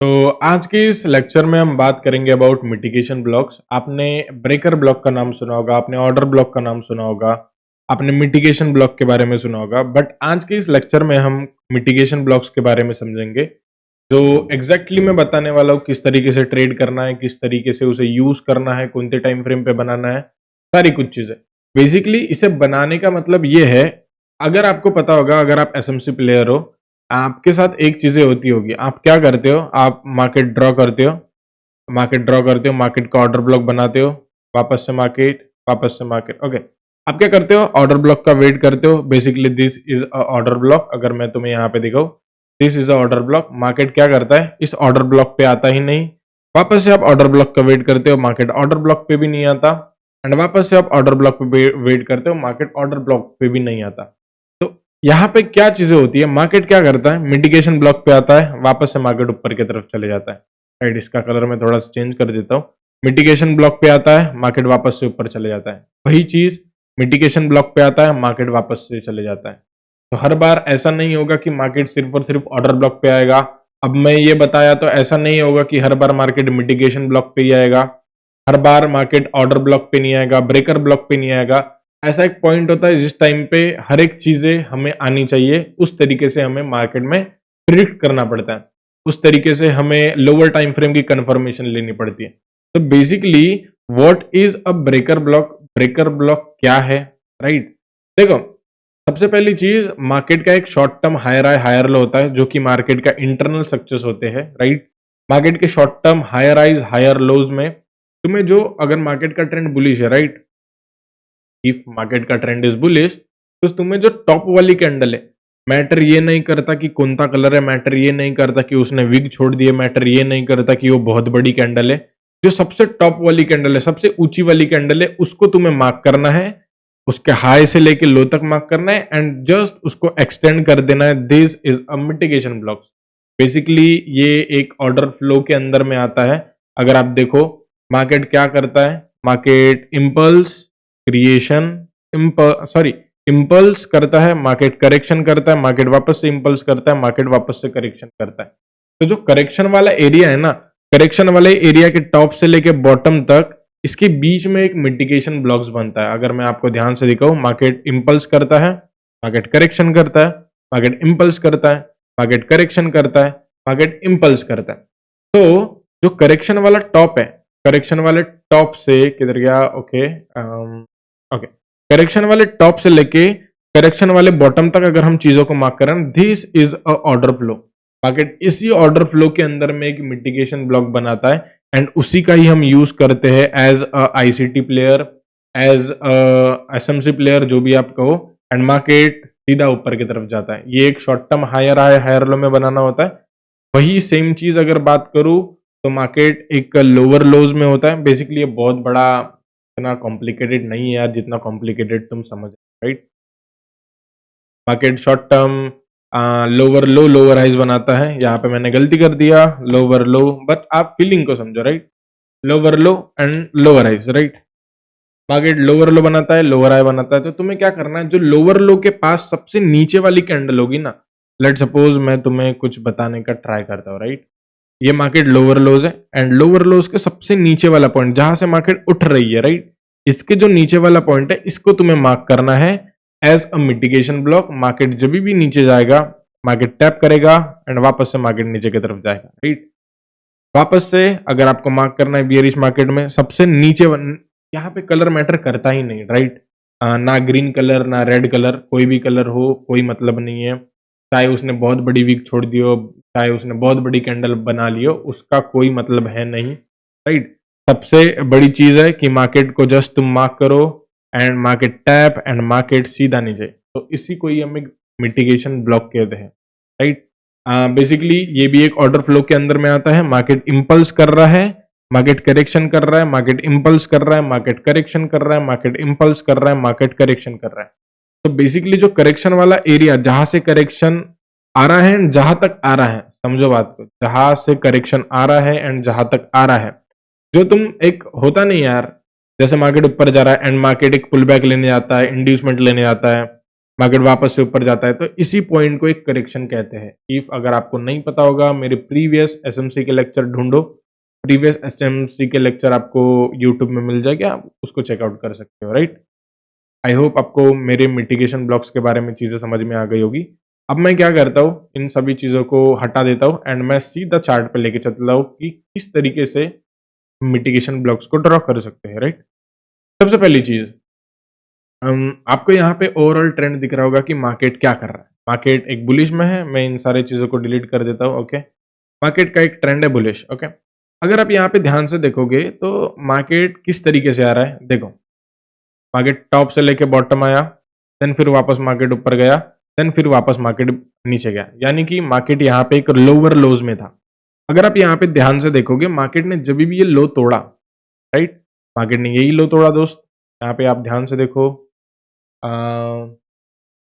तो आज के इस लेक्चर में हम बात करेंगे अबाउट मिटिगेशन ब्लॉक्स। आपने ब्रेकर ब्लॉक का नाम सुना होगा, आपने ऑर्डर ब्लॉक का नाम सुना होगा, आपने मिटिगेशन ब्लॉक के बारे में सुना होगा। बट आज के इस लेक्चर में हम मिटिगेशन ब्लॉक्स के बारे में समझेंगे, जो एग्जैक्टली मैं बताने वाला हूँ। किस तरीके से ट्रेड करना है, किस तरीके से उसे यूज करना है, कौन से टाइम फ्रेम पे बनाना है, सारी कुछ चीजें। बेसिकली इसे बनाने का मतलब ये है, अगर आपको पता होगा, अगर आप एसएमसी प्लेयर हो, आपके साथ एक चीजें होती होगी। आप क्या करते हो, आप मार्केट ड्रॉ करते हो, मार्केट का ऑर्डर ब्लॉक बनाते हो, वापस से मार्केट। ओके, आप क्या करते हो, ऑर्डर ब्लॉक का वेट करते हो। Basically this is a order block. अगर मैं तुम्हें यहाँ पे दिखाऊं, this is a order block. Market क्या करता है, इस ऑर्डर ब्लॉक पे आता ही नहीं। वापस से आप ऑर्डर ब्लॉक का वेट करते हो, मार्केट ऑर्डर ब्लॉक पे भी नहीं आता। एंड वापस से आप ऑर्डर ब्लॉक पे वेट करते हो, मार्केट ऑर्डर ब्लॉक पे भी नहीं आता। तो यहाँ पे क्या चीजें होती है, मार्केट क्या करता है, मिटिगेशन ब्लॉक पे आता है, वापस से मार्केट ऊपर की तरफ चले जाता है। राइट, इसका कलर मैं थोड़ा सा चेंज कर देता हूँ। मिटिगेशन ब्लॉक पे आता है, मार्केट वापस से ऊपर चले जाता है। वही चीज मिटिगेशन ब्लॉक पे आता है, मार्केट वापस से चले जाता है। तो हर बार ऐसा नहीं होगा कि मार्केट सिर्फ और सिर्फ ऑर्डर ब्लॉक पे आएगा। अब मैं ये बताया तो ऐसा नहीं होगा कि हर बार मार्केट मिटिगेशन ब्लॉक पे ही आएगा, हर बार मार्केट ऑर्डर ब्लॉक पे नहीं आएगा, ब्रेकर ब्लॉक पे नहीं आएगा। ऐसा एक पॉइंट होता है जिस टाइम पे हर एक चीजें हमें आनी चाहिए, उस तरीके से हमें मार्केट में प्रिडिक्ट करना पड़ता है, उस तरीके से हमें लोअर टाइम फ्रेम की कंफर्मेशन लेनी पड़ती है। तो basically what is a breaker block, breaker block क्या है, राइट। देखो, सबसे पहली चीज, मार्केट का एक short term higher high higher low होता है, जो कि मार्केट का इंटरनल सक्सेस होते हैं, राइट। मार्केट के short term higher highs higher lows में तुम्हें जो, अगर मार्केट का ट्रेंड बुलिश है, राइट, इफ मार्केट का ट्रेंड इज बुलिश, तो तुम्हें जो टॉप वाली कैंडल है, मैटर ये नहीं करता कि कौन सा कलर है, मैटर ये नहीं करता कि उसने विग छोड़ दिए, मैटर ये नहीं करता कि वो बहुत बड़ी कैंडल है। जो सबसे टॉप वाली कैंडल है, सबसे ऊंची वाली कैंडल है, उसको तुम्हें मार्क करना है, उसके हाई से लेके लो तक मार्क करना है, एंड जस्ट उसको एक्सटेंड कर देना है। This is a mitigation block. Basically ये एक ऑर्डर फ्लो के अंदर में आता है। अगर आप देखो, मार्केट क्या करता है, market impulse creation, sorry, impulse करता है, मार्केट करेक्शन करता है, मार्केट वापस से इम्पल्स करता है, मार्केट वापस से करेक्शन करता है। तो जो करेक्शन वाला एरिया है ना, करेक्शन वाले एरिया के टॉप से लेके बॉटम तक, इसके बीच में एक मिटिगेशन ब्लॉक्स बनता है। अगर मैं आपको ध्यान से दिखाऊं, मार्केट इम्पल्स करता है, मार्केट करेक्शन करता है, मार्केट इम्पल्स करता है, मार्केट करेक्शन करता है, मार्केट इम्पल्स करता है। तो जो करेक्शन वाला टॉप है, करेक्शन वाले टॉप से किधर गया, ओके, ओके, करेक्शन वाले टॉप से लेके करेक्शन वाले बॉटम तक अगर हम चीजों को मार्क करें, this is a order flow. Market इसी ऑर्डर फ्लो के अंदर में एक मिटिगेशन ब्लॉक बनाता है, एंड उसी का ही हम यूज करते हैं as a ICT player, as a SMC player, जो भी आप कहो। एंड मार्केट सीधा ऊपर की तरफ जाता है। ये एक short term higher high higher low में बनाना होता है। वही सेम चीज अगर बात करूं, तो मार्केट एक लोअर लोज में होता है। बेसिकली ये बहुत बड़ा, इतना कॉम्प्लिकेटेड नहीं है यार, जितना कॉम्प्लिकेटेड तुम समझ, right. Market short term lower low lower highs बनाता है। यहाँ पे मैंने गलती कर दिया, लोअर लो, बट आप फीलिंग को समझो, right. Lower low and lower highs, right. Market lower low बनाता है, लोअर हाई बनाता है। तो तुम्हें क्या करना है, जो लोअर लो के पास सबसे नीचे वाली कैंडल होगी ना, लेट सपोज मैं तुम्हें कुछ बताने का ट्राई करता हूँ, राइट। ये मार्केट लोअर लोज है, एंड लोअर लोज के सबसे नीचे वाला पॉइंट जहां से मार्केट उठ रही है, राइट, इसके जो नीचे वाला पॉइंट है, इसको तुम्हें मार्क करना है as a mitigation block. Market जब भी नीचे जाएगा, मार्केट टैप करेगा एंड वापस से मार्केट नीचे की तरफ जाएगा, राइट। वापस से अगर आपको मार्क करना है बियरिश मार्केट में, सबसे नीचे यहाँ पे कलर मैटर करता ही नहीं, राइट। ना ग्रीन कलर ना रेड कलर, कोई भी कलर हो कोई मतलब नहीं है। चाहे उसने बहुत बड़ी वीक छोड़ दी हो, चाहे उसने बहुत बड़ी कैंडल बना ली हो, उसका कोई मतलब है नहीं, राइट। सबसे बड़ी चीज है कि मार्केट को जस्ट तुम मार्क करो, and market tap and market सीधा नीचे। तो इसी को ही हम एक मिटिगेशन ब्लॉक कहते हैं, राइट। बेसिकली ये भी एक ऑर्डर फ्लो के अंदर में आता है। मार्केट इंपल्स कर रहा है, मार्केट करेक्शन कर रहा है, मार्केट इंपल्स कर रहा है, मार्केट करेक्शन कर रहा है, मार्केट इंपल्स कर रहा है, मार्केट करेक्शन कर रहा है। तो बेसिकली जो करेक्शन वाला एरिया, जहां से करेक्शन आ रहा है एंड जहां तक आ रहा है, समझो बात को, जहां से करेक्शन आ रहा है एंड जहां तक आ रहा है, जो तुम एक होता नहीं यार, जैसे मार्केट ऊपर जा रहा है एंड मार्केट एक पुल बैक लेने जाता है, इंड्यूसमेंट लेने जाता है, मार्केट वापस से ऊपर जाता है, तो इसी पॉइंट को एक करेक्शन कहते हैं। इफ अगर आपको नहीं पता होगा, मेरे प्रीवियस एसएमसी के लेक्चर ढूंढो, प्रीवियस एसएमसी के लेक्चर आपको यूट्यूब में मिल जाएगा, आप उसको चेकआउट कर सकते हो, राइट। आई होप आपको मेरे मिटिगेशन ब्लॉक्स के बारे में चीजें समझ में आ गई होगी। अब मैं क्या करता हूँ, इन सभी चीजों को हटा देता हूँ एंड मैं सीधा चार्ट पे लेके चलता हूँ कि किस तरीके से मिटिगेशन ब्लॉक्स को ड्रॉ कर सकते हैं, राइट। सबसे पहली चीज, आपको यहाँ पे ओवरऑल ट्रेंड दिख रहा होगा कि मार्केट क्या कर रहा है। मार्केट एक बुलिश में है, मैं इन सारी चीज़ों को डिलीट कर देता हूँ, ओके। मार्केट का एक ट्रेंड है बुलिश, ओके। अगर आप यहाँ पे ध्यान से देखोगे तो मार्केट किस तरीके से आ रहा है, देखो। मार्केट टॉप से लेके बॉटम आया, देन फिर वापस मार्केट ऊपर गया, देन फिर वापस मार्केट नीचे गया, यानी कि मार्केट यहाँ पे एक लोअर लोज में था। अगर आप यहाँ पे ध्यान से देखोगे, मार्केट ने जब भी ये लो तोड़ा, राइट, मार्केट ने यही लो तोड़ा दोस्त। यहाँ पे आप ध्यान से देखो,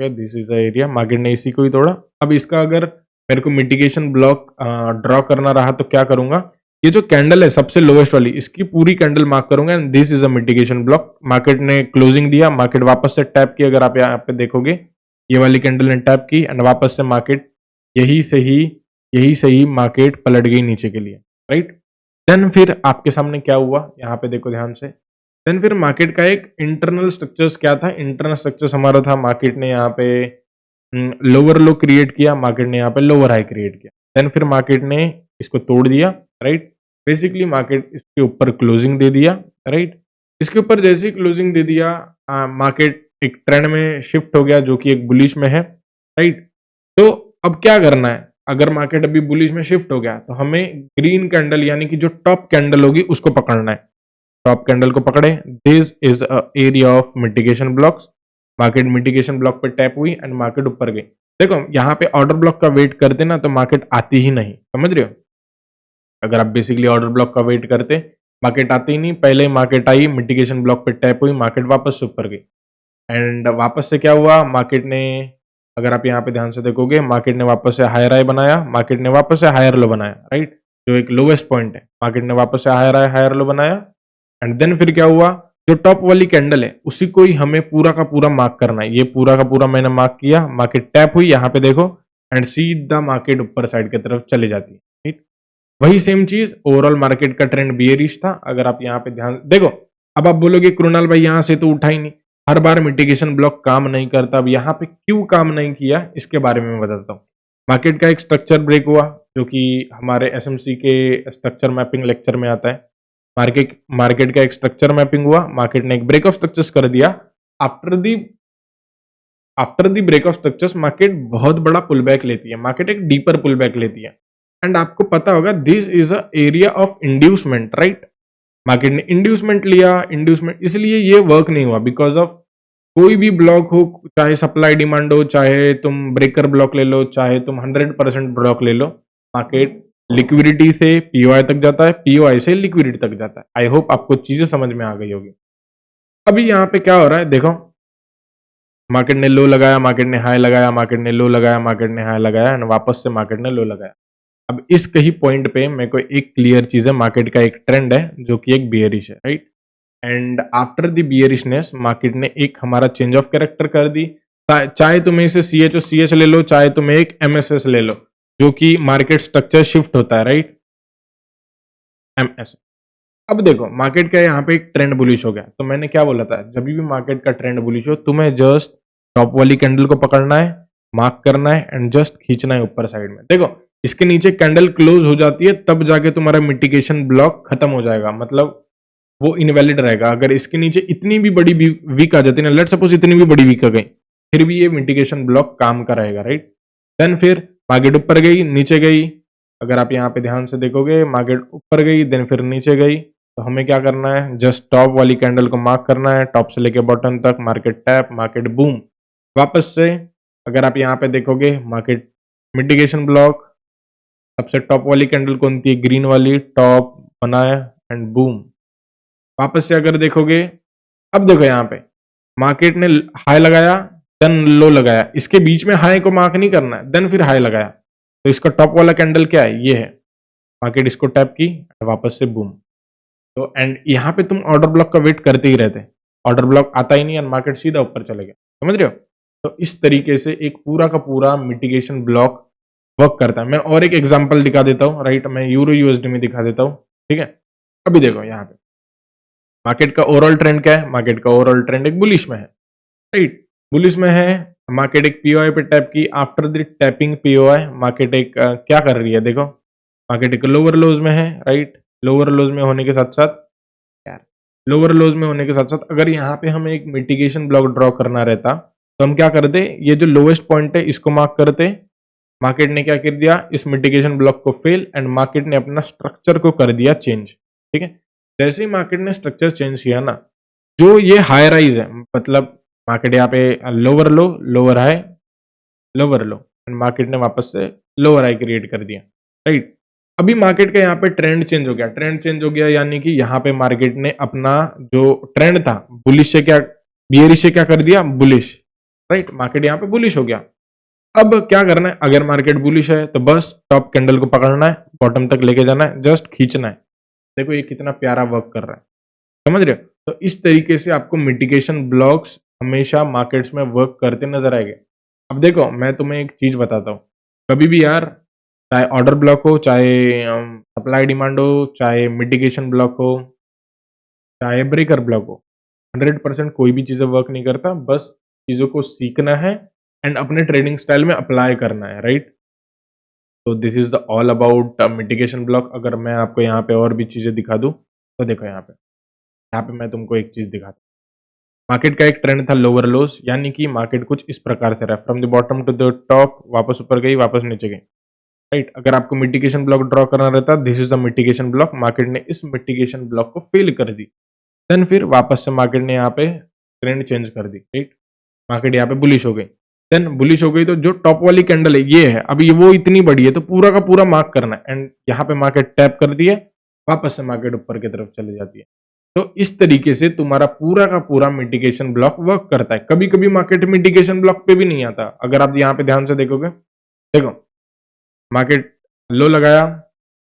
this is the area, market ने इसी को ही तोड़ा। अब इसका अगर मेरे को मिटिगेशन ब्लॉक ड्रॉ करना रहा तो क्या करूंगा, ये जो कैंडल है सबसे लोएस्ट वाली, इसकी पूरी कैंडल मार्क करूंगा and this is a mitigation block. Market ने क्लोजिंग दिया, मार्केट वापस से टैप की, अगर आप यहाँ पे देखोगे ये वाली कैंडल ने टैप की एंड वापस से मार्केट यही सही मार्केट पलट गई नीचे के लिए, राइट। देन फिर आपके सामने क्या हुआ, यहाँ पे देखो ध्यान से। देन फिर मार्केट का एक इंटरनल स्ट्रक्चर्स क्या था, इंटरनल स्ट्रक्चर्स हमारा था, मार्केट ने यहाँ पे लोअर लो क्रिएट किया, मार्केट ने यहाँ पे लोअर हाई क्रिएट किया, देन फिर मार्केट ने इसको तोड़ दिया, राइट। बेसिकली मार्केट इसके ऊपर क्लोजिंग दे दिया, राइट। इसके ऊपर जैसे ही क्लोजिंग दे दिया, मार्केट एक ट्रेंड में शिफ्ट हो गया जो कि एक बुलिश में है, राइट। तो अब क्या करना है, अगर मार्केट अभी बुलिश में शिफ्ट हो गया तो हमें ग्रीन कैंडल यानी कि जो टॉप कैंडल होगी उसको पकड़ना है। टॉप कैंडल को पकड़े, this is a area of mitigation blocks. Market mitigation block पे टैप हुई एंड मार्केट ऊपर गई। देखो यहाँ पे ऑर्डर ब्लॉक का वेट करते ना तो मार्केट आती ही नहीं, समझ रहे हो। अगर आप बेसिकली ऑर्डर ब्लॉक का वेट करते, मार्केट आती ही नहीं, पहले मार्केट आई, मिटिगेशन ब्लॉक पे टैप हुई, मार्केट वापस से ऊपर गई एंड वापस से क्या हुआ, मार्केट ने, अगर आप यहाँ पे ध्यान से देखोगे, मार्केट ने वापस से हायर हाई बनाया, मार्केट ने वापस से हायर लो बनाया, राइट। जो एक लोवेस्ट पॉइंट है, मार्केट ने वापस से हायर लो बनाया एंड देन फिर क्या हुआ, जो टॉप वाली कैंडल है उसी को ही हमें पूरा का पूरा मार्क करना है। ये पूरा का पूरा मैंने मार्क किया, मार्केट टैप हुई, यहाँ पे देखो एंड सीधा मार्केट ऊपर साइड की तरफ चली जाती है, ठीक। वही सेम चीज ओवरऑल मार्केट का ट्रेंड बियरिश था। अगर आप यहाँ पे ध्यान देखो, अब आप बोलोगे कृणाल भाई यहाँ से तो उठा ही नहीं, हर बार मिटिगेशन ब्लॉक काम नहीं करता, अब यहाँ पे क्यों काम नहीं किया इसके बारे में मैं बताता हूँ। मार्केट का एक स्ट्रक्चर ब्रेक हुआ जो कि हमारे एसएमसी के स्ट्रक्चर मैपिंग लेक्चर में आता है। मार्केट मार्केट का एक स्ट्रक्चर मैपिंग हुआ, मार्केट ने एक ब्रेक ऑफ स्ट्रक्चर्स कर दिया। After the after the break of structures market बहुत बड़ा पुल बैक लेती है, मार्केट एक डीपर पुल बैक लेती है एंड आपको पता होगा this is a area of inducement, right. Market ने इंड्यूसमेंट लिया, इंड्यूसमेंट इसलिए ये वर्क नहीं हुआ बिकॉज ऑफ कोई भी ब्लॉक हो, चाहे सप्लाई डिमांड हो, चाहे तुम ब्रेकर ब्लॉक ले लो, चाहे तुम 100% ब्लॉक ले लो, मार्केट लिक्विडिटी से पीओआई तक जाता है, पीओआई से लिक्विडिटी तक जाता है। आई होप आपको चीजें समझ में आ गई होगी। अभी यहाँ पे क्या हो रहा है देखो, मार्केट ने लो लगाया, मार्केट ने हाई लगाया, मार्केट ने लो लगाया, मार्केट ने हाई लगाया एंड वापस से मार्केट ने लो लगाया। अब इस कहीं पॉइंट पे मेरे को एक क्लियर चीज है, मार्केट का एक ट्रेंड है जो कि एक बियरिश है, right. And after the bearishness market ने एक हमारा चेंज ऑफ कैरेक्टर कर दी। चाहे तुम्हें इसे सी एच ले लो, चाहे तुम्हें एक एमएसएस ले लो, जो कि मार्केट स्ट्रक्चर शिफ्ट होता है, राइट, एमएस। अब देखो मार्केट का यहाँ पे एक ट्रेंड बुलिश हो गया, तो मैंने क्या बोला था, जब भी मार्केट का ट्रेंड बुलिश हो तुम्हें जस्ट टॉप वाली कैंडल को पकड़ना है, मार्क करना है एंड जस्ट खींचना है ऊपर साइड में। देखो इसके नीचे कैंडल क्लोज हो जाती है तब जाके तुम्हारा मिटिगेशन ब्लॉक खत्म हो जाएगा, मतलब वो इनवैलिड रहेगा। अगर इसके नीचे इतनी भी बड़ी वीक आ जाती है ना, लेट सपोज इतनी भी बड़ी वीक आ गई, फिर भी ये मिटिगेशन ब्लॉक काम का रहेगा, राइट। देन फिर मार्केट ऊपर गई, नीचे गई, अगर आप यहाँ पे ध्यान से देखोगे मार्केट ऊपर गई, देन फिर नीचे गई, तो हमें क्या करना है, जस्ट टॉप वाली कैंडल को मार्क करना है, टॉप से लेके बॉटम तक, मार्केट टैप, मार्केट बूम, वापस से अगर आप यहाँ पे देखोगे मार्केट मिटिगेशन ब्लॉक, सबसे टॉप वाली कैंडल कौन थी, ग्रीन वाली, टॉप बनाया एंड बूम, वापस से अगर देखोगे, अब देखो यहाँ पे मार्केट ने हाई लगाया, देन लो लगाया, इसके बीच में हाई को मार्क नहीं करना है, देन फिर हाई लगाया, तो इसका टॉप वाला कैंडल क्या है, ये है, मार्केट इसको टैप की, वापस से बूम। तो एंड यहाँ पे तुम ऑर्डर ब्लॉक का वेट करते ही रहते, ऑर्डर ब्लॉक आता ही नहीं एंड मार्केट सीधा ऊपर चले गया, समझ रहे हो। तो इस तरीके से एक पूरा का पूरा मिटिगेशन ब्लॉक वर्क करता है। मैं और एक एग्जांपल दिखा देता हूँ, राइट? मैं यूरो यूएसडी में दिखा देता हूँ, ठीक है? अभी देखो यहाँ पे मार्केट का ओवरऑल ट्रेंड क्या है? मार्केट का ओवरऑल ट्रेंड एक बुलिश में है, राइट? बुलिश में है, मार्केट एक पीओआई पे टैप की, after the tapping POI market एक क्या कर रही है देखो, मार्केट एक लोअर लोज में है, राइट? लोअर लोज में होने के साथ साथ यार लोअर लोज में होने के साथ साथ अगर यहाँ पे हमें एक मिटिगेशन ब्लॉक ड्रॉ करना रहता तो हम क्या करते, ये जो लोवेस्ट पॉइंट है इसको मार्क करते। मार्केट ने क्या कर दिया, इस मिटिगेशन ब्लॉक को फेल एंड मार्केट ने अपना स्ट्रक्चर को कर दिया चेंज, ठीक है? जैसे ही मार्केट ने स्ट्रक्चर चेंज किया ना, जो ये हाई राइज है, मतलब मार्केट यहाँ पे lower low, lower high, lower low and market ने वापस से लोअर हाई क्रिएट कर दिया, राइट? अभी मार्केट का यहाँ पे ट्रेंड चेंज हो गया, ट्रेंड चेंज हो गया यानी कि यहाँ पे मार्केट ने अपना जो ट्रेंड था बुलिश से क्या, बियरिश से क्या कर दिया, बुलिश, राइट? मार्केट यहाँ पे बुलिश हो गया। अब क्या करना है, अगर मार्केट बुलिश है तो बस टॉप कैंडल को पकड़ना है, बॉटम तक लेके जाना है, जस्ट खींचना है। देखो ये कितना प्यारा वर्क कर रहा है, समझ रहे हो? तो इस तरीके से आपको मिटिगेशन ब्लॉक्स हमेशा मार्केट्स में वर्क करते नजर आएंगे। अब देखो मैं तुम्हें एक चीज बताता हूँ, कभी भी यार, चाहे ऑर्डर ब्लॉक हो, चाहे सप्लाई डिमांड हो, चाहे मिटिगेशन ब्लॉक हो, चाहे ब्रेकर ब्लॉक हो, 100% कोई भी चीजें वर्क नहीं करता। बस चीजों को सीखना है एंड अपने ट्रेडिंग स्टाइल में अप्लाई करना है, राइट? तो this is the all about mitigation block. अगर मैं आपको यहाँ पे और भी चीजें दिखा दूँ तो देखो यहाँ पे मैं तुमको एक चीज दिखाता हूँ। मार्केट का एक ट्रेंड था लोअर लोस, यानी कि मार्केट कुछ इस प्रकार से रहा, from the bottom to the top, वापस ऊपर गई, वापस नीचे गई, राइट? अगर आपको मिटिगेशन ब्लॉक ड्रॉ करना रहता, this is the mitigation block, market ने इस मिटिगेशन ब्लॉक को फेल कर दी, देन फिर वापस से मार्केट ने यहाँ पे ट्रेंड चेंज कर दी, राइट? मार्केट यहाँ पे बुलिश हो गई, देन बुलिश हो गई तो जो टॉप वाली कैंडल है ये है, अब ये वो इतनी बड़ी है तो पूरा का पूरा मार्क करना है एंड यहाँ पे मार्केट टैप कर दिए, वापस से मार्केट ऊपर की तरफ चली जाती है। तो इस तरीके से तुम्हारा पूरा का पूरा मिटिगेशन ब्लॉक वर्क करता है। कभी कभी मार्केट मिटिगेशन ब्लॉक पे भी नहीं आता, अगर आप यहाँ पे ध्यान से देखोगे, देखो मार्केट लो लगाया,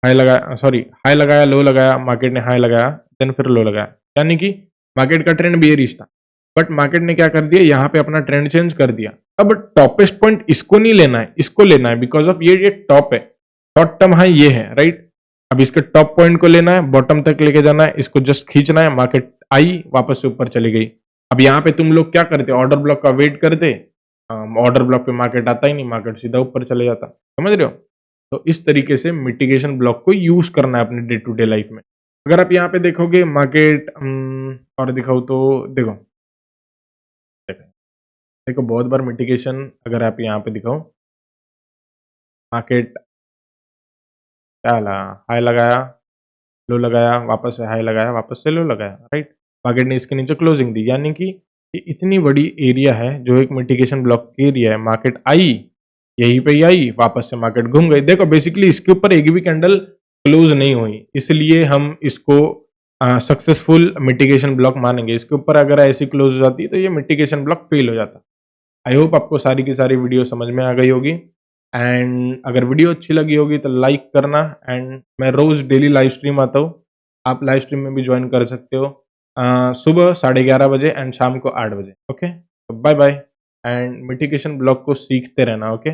हाई लगाया, सॉरी हाई लगाया, लो लगाया, मार्केट ने हाई लगाया, देन फिर लो लगाया, यानी कि मार्केट का ट्रेंड बेयरिश था, बट मार्केट ने क्या कर दिया, यहाँ पे अपना ट्रेंड चेंज कर दिया। अब टॉपेस्ट पॉइंट इसको नहीं लेना है, इसको लेना है, बिकॉज ऑफ ये टॉप है, शॉर्ट टर्म हाई ये है, राइट? अब इसके टॉप पॉइंट को लेना है, बॉटम तक लेके जाना है, इसको जस्ट खींचना है, मार्केट आई, वापस से ऊपर चली गई। अब यहाँ पे तुम लोग क्या करते, ऑर्डर ब्लॉक का वेट करते, ऑर्डर ब्लॉक पे मार्केट आता ही नहीं, मार्केट सीधा ऊपर चले जाता, समझ रहे हो? तो इस तरीके से मिटिगेशन ब्लॉक को यूज करना है अपने डे टू डे लाइफ में। अगर आप यहाँ पे देखोगे मार्केट और दिखाओ तो देखो, देखो बहुत बार मिटिगेशन, अगर आप यहाँ पे दिखाओ, मार्केट क्या ला, हाई लगाया, लो लगाया, वापस से हाई लगाया, वापस से लो लगाया, राइट? मार्केट ने इसके नीचे क्लोजिंग दी, यानी कि ये इतनी बड़ी एरिया है जो एक मिटिगेशन ब्लॉक की एरिया है। मार्केट आई, यहीं पे ही आई, वापस से मार्केट घूम गई। देखो बेसिकली इसके ऊपर एक भी कैंडल क्लोज नहीं हुई, इसलिए हम इसको सक्सेसफुल मिटिगेशन ब्लॉक मानेंगे। इसके ऊपर अगर ऐसी क्लोज हो जाती तो ये मिटिगेशन ब्लॉक फेल हो जाता। आई होप आपको सारी की सारी वीडियो समझ में आ गई होगी एंड अगर वीडियो अच्छी लगी होगी तो लाइक करना एंड मैं रोज डेली लाइव स्ट्रीम आता हूँ, आप लाइव स्ट्रीम में भी ज्वाइन कर सकते हो, सुबह 11:30 बजे एंड शाम को 8 बजे। Okay, bye bye and mitigation block को सीखते रहना। ओके।